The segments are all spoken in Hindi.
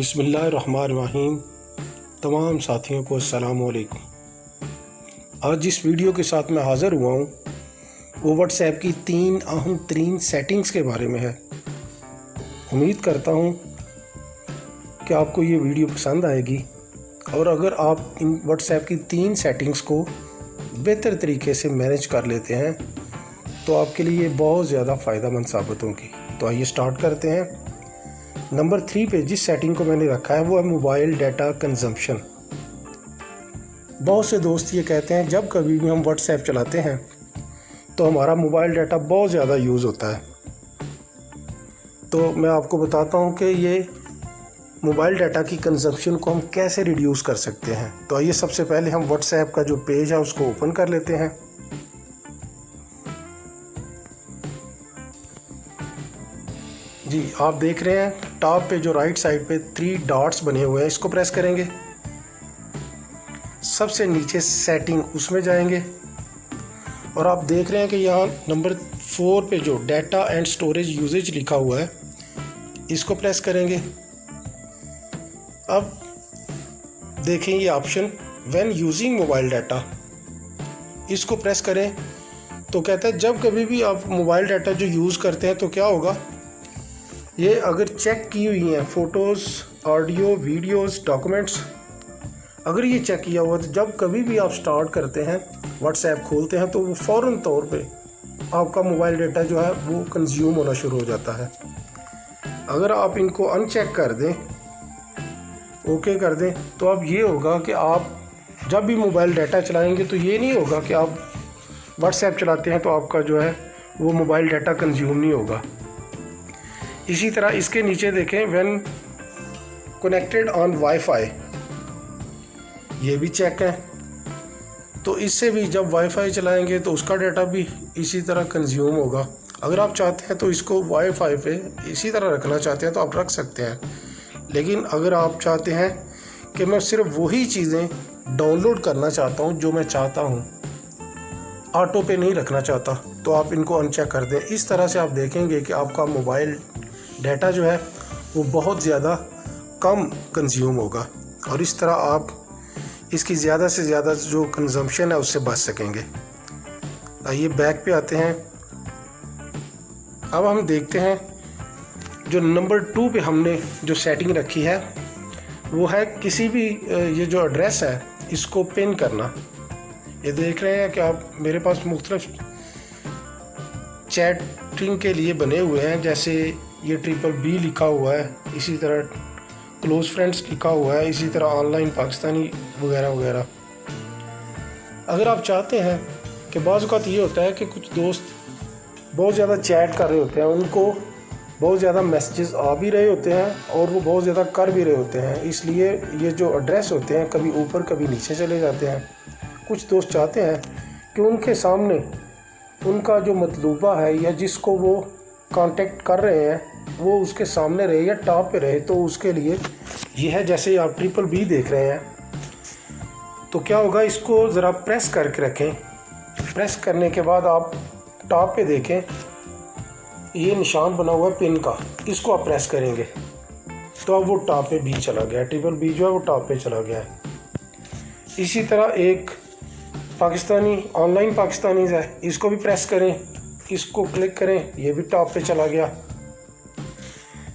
बिस्मिल्लाहिर्रहमानिर्रहीम। तमाम साथियों को अस्सलाम वालेकुम। आज जिस वीडियो के साथ मैं हाज़िर हुआ हूँ वो व्हाट्सएप की 3 अहम तरीन सेटिंग्स के बारे में है। उम्मीद करता हूँ कि आपको ये वीडियो पसंद आएगी और अगर आप इन व्हाट्सएप की 3 सेटिंग्स को बेहतर तरीके से मैनेज कर लेते हैं तो आपके लिए बहुत ज़्यादा फ़ायदेमंद साबित होगी। तो आइए स्टार्ट करते हैं। नंबर 3 पे जिस सेटिंग को मैंने रखा है वो है मोबाइल डाटा कंजम्पशन। बहुत से दोस्त ये कहते हैं जब कभी भी हम व्हाट्सएप चलाते हैं तो हमारा मोबाइल डाटा बहुत ज़्यादा यूज़ होता है। तो मैं आपको बताता हूँ कि ये मोबाइल डाटा की कंजम्पशन को हम कैसे रिड्यूस कर सकते हैं। तो आइए सबसे पहले हम व्हाट्सएप का जो पेज है उसको ओपन कर लेते हैं। जी आप देख रहे हैं टॉप पे जो राइट साइड पे 3 डॉट्स बने हुए हैं, इसको प्रेस करेंगे। सबसे नीचे सेटिंग उसमें जाएंगे और आप देख रहे हैं कि यहाँ नंबर 4 पे जो डाटा एंड स्टोरेज यूजेज लिखा हुआ है इसको प्रेस करेंगे। अब देखें ये option when using mobile data, इसको प्रेस करें तो कहता है जब कभी भी आप मोबाइल डाटा जो यूज़ करते हैं तो क्या होगा, ये अगर चेक की हुई हैं फ़ोटोज़, ऑडियो, वीडियोज़, डॉक्यूमेंट्स, अगर ये चेक किया हुआ तो जब कभी भी आप स्टार्ट करते हैं व्हाट्सएप खोलते हैं तो वो फ़ौरन तौर पे आपका मोबाइल डाटा जो है वो कंज्यूम होना शुरू हो जाता है। अगर आप इनको अनचेक कर दें, ओके कर दें, तो अब ये होगा कि आप जब भी मोबाइल डाटा चलाएँगे तो ये नहीं होगा कि आप व्हाट्सएप चलाते हैं तो आपका जो है वो मोबाइल डाटा कंज्यूम नहीं होगा। इसी तरह इसके नीचे देखें व्हेन कनेक्टेड ऑन वाईफाई, ये भी चेक है। तो इससे भी जब वाईफाई चलाएंगे तो उसका डाटा भी इसी तरह कंज्यूम होगा। अगर आप चाहते हैं तो इसको वाईफाई पे इसी तरह रखना चाहते हैं तो आप रख सकते हैं, लेकिन अगर आप चाहते हैं कि मैं सिर्फ वही चीज़ें डाउनलोड करना चाहता हूँ जो मैं चाहता हूँ, ऑटो पे नहीं रखना चाहता, तो आप इनको अनचेक कर दें। इस तरह से आप देखेंगे कि आपका मोबाइल डाटा जो है वो बहुत ज़्यादा कम कंज्यूम होगा और इस तरह आप इसकी ज़्यादा से ज़्यादा जो कंजम्पशन है उससे बच सकेंगे। आइए बैक पे आते हैं। अब हम देखते हैं जो नंबर 2 पे हमने जो सेटिंग रखी है वो है किसी भी ये जो एड्रेस है इसको पिन करना। ये देख रहे हैं कि आप मेरे पास मुख्तलिफ चैटिंग के लिए बने हुए हैं, जैसे ये BBB लिखा हुआ है, इसी तरह क्लोज फ्रेंड्स लिखा हुआ है, इसी तरह ऑनलाइन पाकिस्तानी वगैरह वगैरह। अगर आप चाहते हैं कि बाज़ औक़ात ये होता है कि कुछ दोस्त बहुत ज़्यादा चैट कर रहे होते हैं, उनको बहुत ज़्यादा मैसेजेस आ भी रहे होते हैं और वो बहुत ज़्यादा कर भी रहे होते हैं, इसलिए ये जो एड्रेस होते हैं कभी ऊपर कभी नीचे चले जाते हैं। कुछ दोस्त चाहते हैं कि उनके सामने उनका जो मतलूबा है या जिसको वो कांटेक्ट कर रहे हैं वो उसके सामने रहे या टॉप पे रहे, तो उसके लिए ये है, जैसे आप BBB देख रहे हैं तो क्या होगा, इसको ज़रा प्रेस करके रखें। प्रेस करने के बाद आप टॉप पे देखें ये निशान बना हुआ है पिन का, इसको आप प्रेस करेंगे तो अब वो टॉप पे भी चला गया, BBB जो है वो टॉप पे चला गया है। इसी तरह एक पाकिस्तानी ऑनलाइन पाकिस्तानीज़ है, इसको भी प्रेस करें, इसको क्लिक करें, ये भी टॉप पे चला गया।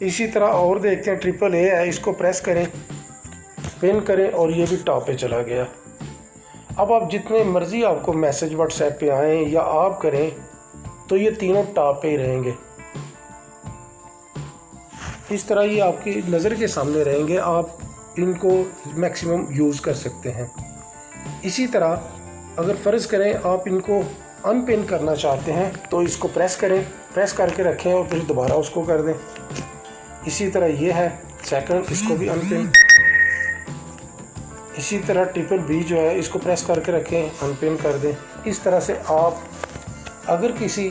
इसी तरह और देखते हैं AAA है, इसको प्रेस करें, पिन करें और ये भी टॉप पे चला गया। अब आप जितने मर्ज़ी आपको मैसेज व्हाट्सएप पे आएँ या आप करें तो ये तीनों टॉप पे ही रहेंगे। इस तरह ये आपकी नज़र के सामने रहेंगे, आप इनको मैक्सिमम यूज़ कर सकते हैं। इसी तरह अगर फ़र्ज़ करें आप इनको अनपिन करना चाहते हैं तो इसको प्रेस करें, प्रेस करके रखें और फिर दोबारा उसको कर दें। इसी तरह ये है सेकंड, इसको भी अनपिन। इसी तरह BBB जो है इसको प्रेस करके रखें, अनपिन कर दें। इस तरह से आप अगर किसी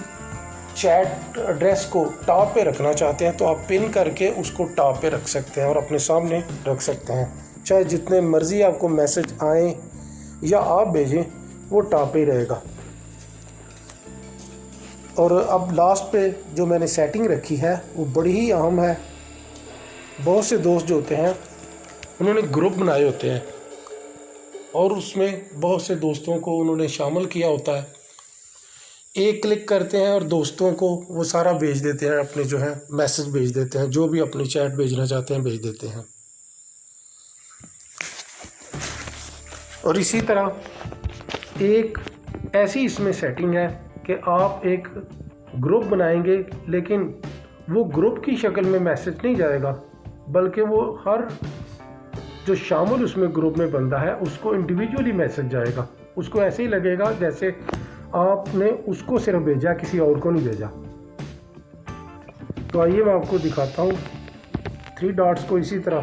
चैट एड्रेस को टॉप पे रखना चाहते हैं तो आप पिन करके उसको टॉप पे रख सकते हैं और अपने सामने रख सकते हैं, चाहे जितने मर्ज़ी आपको मैसेज आएँ या आप भेजें वो टॉप पे ही रहेगा। और अब लास्ट पे जो मैंने सेटिंग रखी है वो बड़ी ही अहम है, बहुत से दोस्त जो होते हैं उन्होंने ग्रुप बनाए होते हैं और उसमें बहुत से दोस्तों को उन्होंने शामिल किया होता है। एक क्लिक करते हैं और दोस्तों को वो सारा भेज देते हैं, अपने जो है मैसेज भेज देते हैं, जो भी अपनी चैट भेजना चाहते हैं भेज देते हैं। और इसी तरह एक ऐसी इसमें सेटिंग है कि आप एक ग्रुप बनाएंगे, लेकिन वो ग्रुप की शक्ल में मैसेज नहीं जाएगा, बल्कि वो हर जो शामिल उसमें ग्रुप में बंदा है उसको इंडिविजुअली मैसेज जाएगा। उसको ऐसे ही लगेगा जैसे आपने उसको सिर्फ भेजा, किसी और को नहीं भेजा। तो आइए मैं आपको दिखाता हूँ। 3 डॉट्स को इसी तरह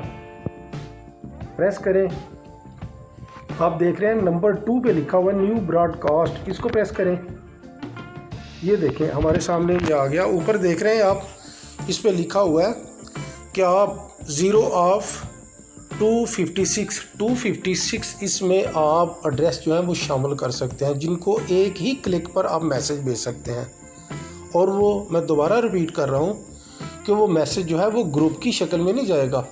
प्रेस करें। आप देख रहे हैं नंबर 2 पे लिखा हुआ न्यू ब्रॉडकास्ट, इसको प्रेस करें। ये देखें हमारे सामने ये आ गया। ऊपर देख रहे हैं आप, इस पे लिखा हुआ है कि आप 0 ऑफ 256 इसमें आप एड्रेस जो है वो शामिल कर सकते हैं, जिनको एक ही क्लिक पर आप मैसेज भेज सकते हैं। और वो मैं दोबारा रिपीट कर रहा हूँ कि वो मैसेज जो है वो ग्रुप की शक्ल में नहीं जाएगा,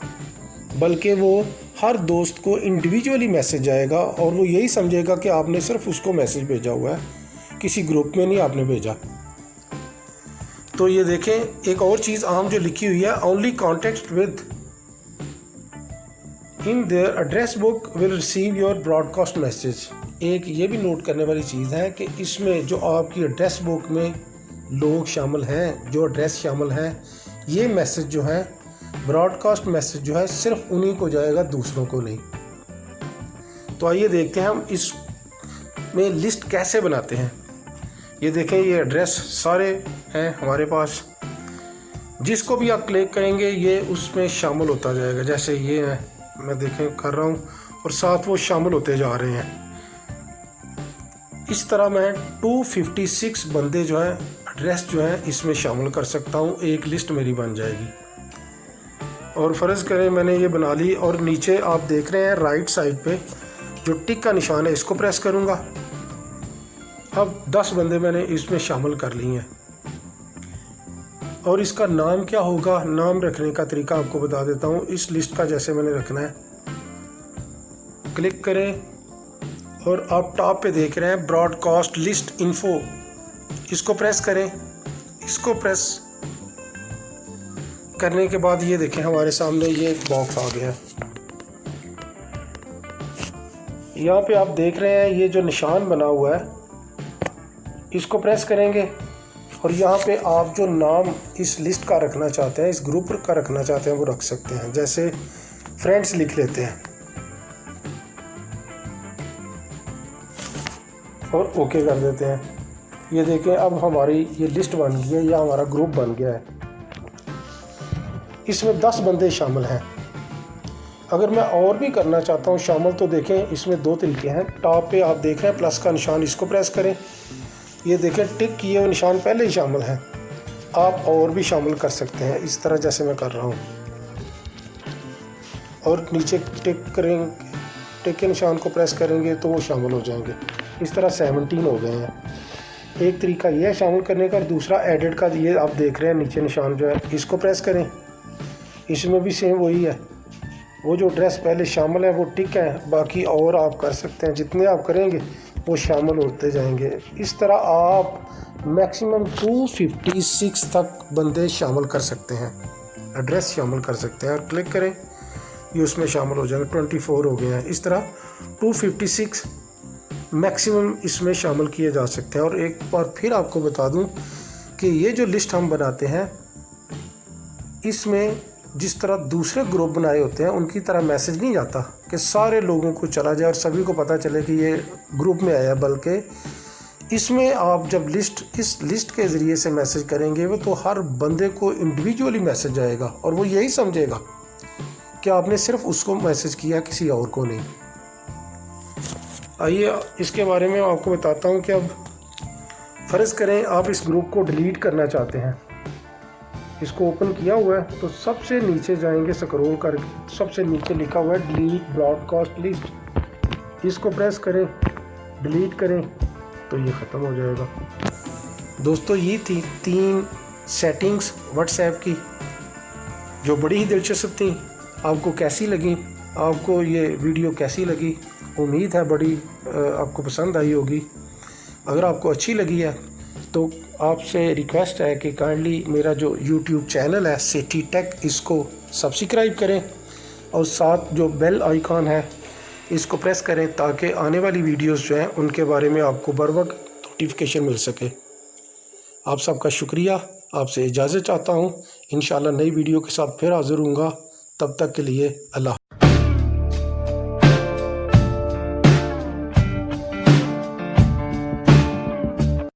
बल्कि वो हर दोस्त को इंडिविजुअली मैसेज जाएगा और वो यही समझेगा कि आपने सिर्फ उसको मैसेज भेजा हुआ है, किसी ग्रुप में नहीं आपने भेजा। तो ये देखें, एक और चीज़ आम जो लिखी हुई है, only contact with in their address book will receive your broadcast message. एक ये भी नोट करने वाली चीज़ है कि इसमें जो आपकी एड्रेस बुक में लोग शामिल हैं, जो एड्रेस शामिल हैं, ये मैसेज जो है ब्रॉडकास्ट मैसेज जो है सिर्फ उन्हीं को जाएगा, दूसरों को नहीं। तो आइए देखते हैं हम इसमें लिस्ट कैसे बनाते हैं। ये देखें, ये एड्रेस सारे हैं हमारे पास, जिसको भी आप क्लिक करेंगे ये उसमें शामिल होता जाएगा। जैसे ये है, मैं देखें कर रहा हूँ और साथ वो शामिल होते जा रहे हैं। इस तरह मैं 256 बंदे जो हैं, एड्रेस जो हैं इसमें शामिल कर सकता हूँ, एक लिस्ट मेरी बन जाएगी। और फ़र्ज़ करें मैंने ये बना ली और नीचे आप देख रहे हैं राइट साइड पे जो टिक का निशान है, इसको प्रेस करूँगा। अब 10 बंदे मैंने इसमें शामिल कर लिए हैं। और इसका नाम क्या होगा, नाम रखने का तरीका आपको बता देता हूँ। इस लिस्ट का जैसे मैंने रखना है, क्लिक करें और आप टॉप पे देख रहे हैं ब्रॉडकास्ट लिस्ट इन्फो, इसको प्रेस करें। इसको प्रेस करने के बाद ये देखें हमारे सामने ये एक बॉक्स आ गया है। यहाँ पे आप देख रहे हैं ये जो निशान बना हुआ है, इसको प्रेस करेंगे और यहाँ पे आप जो नाम इस लिस्ट का रखना चाहते हैं, इस ग्रुप का रखना चाहते हैं, वो रख सकते हैं। जैसे फ्रेंड्स लिख लेते हैं और ओके कर देते हैं। ये देखें अब हमारी ये लिस्ट बन गई है, या हमारा ग्रुप बन गया है। इसमें 10 बंदे शामिल हैं। अगर मैं और भी करना चाहता हूँ शामिल, तो देखें इसमें 2 तरीके हैं। टॉप पे आप देख रहे हैं प्लस का निशान, इसको प्रेस करें। ये देखें टिक किए हुए निशान पहले ही शामिल हैं, आप और भी शामिल कर सकते हैं इस तरह जैसे मैं कर रहा हूँ। और नीचे टिक करेंगे, टिक के निशान को प्रेस करेंगे तो वो शामिल हो जाएंगे। इस तरह 17 हो गए हैं। एक तरीका ये है शामिल करने का। दूसरा एडिट का, ये आप देख रहे हैं नीचे निशान जो है, इसको प्रेस करें। इसमें भी सेम वही है, वो जो एड्रेस पहले शामिल है वो टिक है, बाकी और आप कर सकते हैं। जितने आप करेंगे वो शामिल होते जाएंगे। इस तरह आप मैक्सिमम 256 तक बंदे शामिल कर सकते हैं, एड्रेस शामिल कर सकते हैं। और क्लिक करें, ये उसमें शामिल हो जाएंगे। 24 हो गए हैं। इस तरह 256 मैक्सिमम इसमें शामिल किए जा सकते हैं। और एक बार फिर आपको बता दूं कि ये जो लिस्ट हम बनाते हैं, इसमें जिस तरह दूसरे ग्रुप बनाए होते हैं उनकी तरह मैसेज नहीं जाता कि सारे लोगों को चला जाए और सभी को पता चले कि ये ग्रुप में आया, बल्कि इसमें आप जब इस लिस्ट के ज़रिए से मैसेज करेंगे वो तो हर बंदे को इंडिविजुअली मैसेज आएगा और वो यही समझेगा कि आपने सिर्फ उसको मैसेज किया, किसी और को नहीं। आइए इसके बारे में आपको बताता हूँ कि अब फ़र्ज़ करें आप इस ग्रुप को डिलीट करना चाहते हैं। इसको ओपन किया हुआ है तो सबसे नीचे जाएंगे, स्क्रॉल करके सबसे नीचे लिखा हुआ है डिलीट ब्रॉडकास्ट लिस्ट, इसको प्रेस करें, डिलीट करें तो ये ख़त्म हो जाएगा। दोस्तों ये थी 3 सेटिंग्स व्हाट्सएप की। जो बड़ी ही दिलचस्प थी। आपको कैसी लगी, आपको ये वीडियो कैसी लगी? उम्मीद है बड़ी आपको पसंद आई होगी। अगर आपको अच्छी लगी है तो आपसे रिक्वेस्ट है कि काइंडली मेरा जो यूट्यूब चैनल है सिटी टेक, इसको सब्सक्राइब करें और साथ जो बेल आइकॉन है इसको प्रेस करें ताकि आने वाली वीडियोस जो हैं उनके बारे में आपको बर वक्त नोटिफिकेशन मिल सके। आप सबका शुक्रिया। आपसे इजाज़त चाहता हूँ। इंशाल्लाह नई वीडियो के साथ फिर हाज़िर होऊंगा। तब तक के लिए अल्लाह।